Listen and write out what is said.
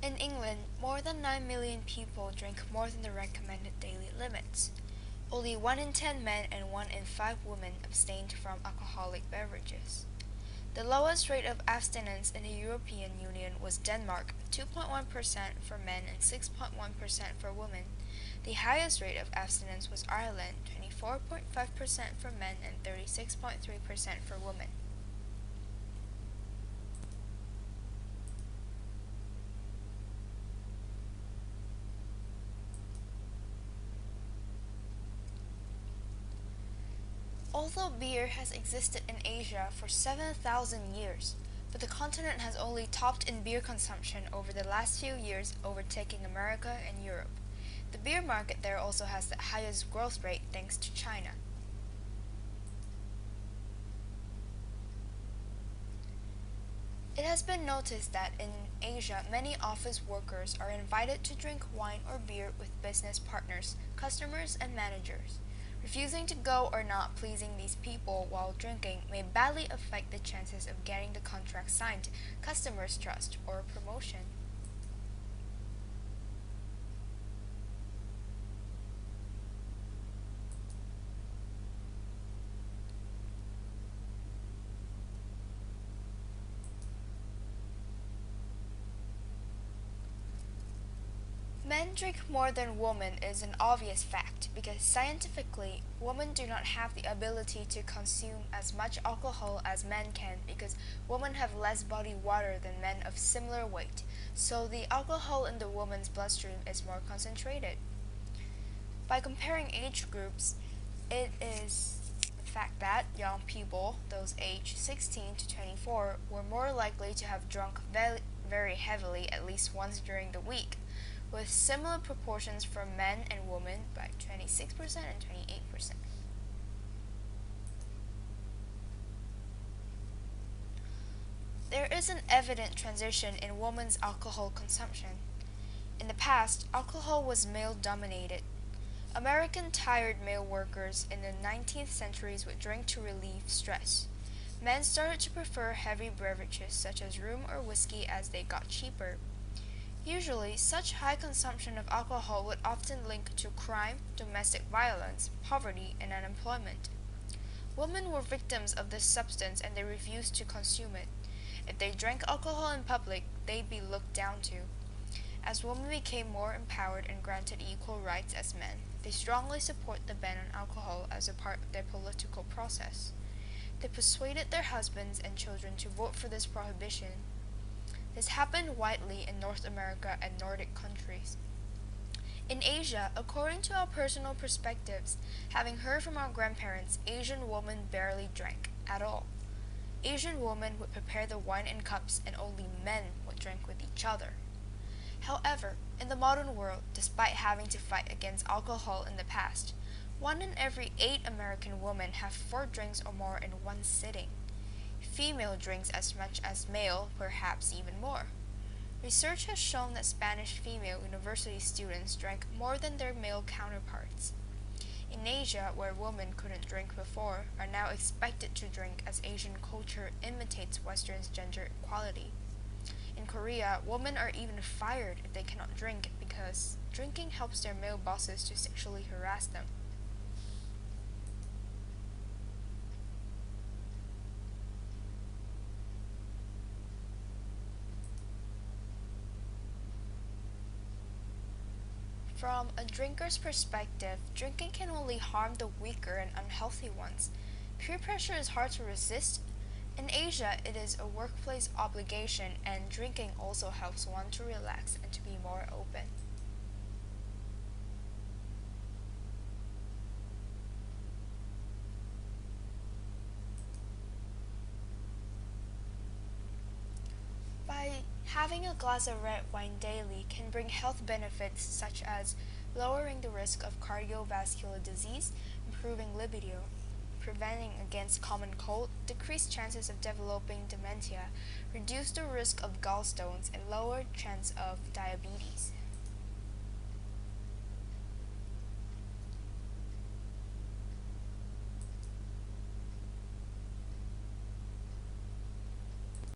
In England, more than 9 million people drink more than the recommended daily limits. Only 1 in 10 men and 1 in 5 women abstained from alcoholic beverages. The lowest rate of abstinence in the European Union was Denmark, 2.1% for men and 6.1% for women. The highest rate of abstinence was Ireland, 24.5% for men and 36.3% for women. Although beer has existed in Asia for 7,000 years, but the continent has only topped in beer consumption over the last few years, overtaking America and Europe. The beer market there also has the highest growth rate thanks to China. It has been noticed that in Asia, many office workers are invited to drink wine or beer with business partners, customers, and managers. Refusing to go or not pleasing these people while drinking may badly affect the chances of getting the contract signed, customers' trust, or promotion. Men drink more than women is an obvious fact because scientifically, women do not have the ability to consume as much alcohol as men can because women have less body water than men of similar weight, so the alcohol in the woman's bloodstream is more concentrated. By comparing age groups, it is the fact that young people, those aged 16 to 24, were more likely to have drunk very heavily at least once during the week, with similar proportions for men and women by 26% and 28%. There is an evident transition in women's alcohol consumption. In the past, alcohol was male-dominated. American tired male workers in the 19th centuries would drink to relieve stress. Men started to prefer heavy beverages such as rum or whiskey as they got cheaper. Usually, such high consumption of alcohol would often link to crime, domestic violence, poverty, and unemployment. Women were victims of this substance and they refused to consume it. If they drank alcohol in public, they'd be looked down to. As women became more empowered and granted equal rights as men, they strongly support the ban on alcohol as a part of their political process. They persuaded their husbands and children to vote for this prohibition. This happened widely in North America and Nordic countries. In Asia, according to our personal perspectives, having heard from our grandparents, Asian women barely drank at all. Asian women would prepare the wine in cups and only men would drink with each other. However, in the modern world, despite having to fight against alcohol in the past, 1 in every 8 American women have 4 drinks or more in one sitting. Female drinks as much as male, perhaps even more. Research has shown that Spanish female university students drank more than their male counterparts. In Asia, where women couldn't drink before, are now expected to drink as Asian culture imitates Western's gender equality. In Korea, women are even fired if they cannot drink because drinking helps their male bosses to sexually harass them. From a drinker's perspective, drinking can only harm the weaker and unhealthy ones. Peer pressure is hard to resist. In Asia, it is a workplace obligation, and drinking also helps one to relax and to be more open. By having a glass of red wine daily can bring health benefits such as lowering the risk of cardiovascular disease, improving libido, preventing against common cold, decrease chances of developing dementia, reduce the risk of gallstones, and lower chance of diabetes.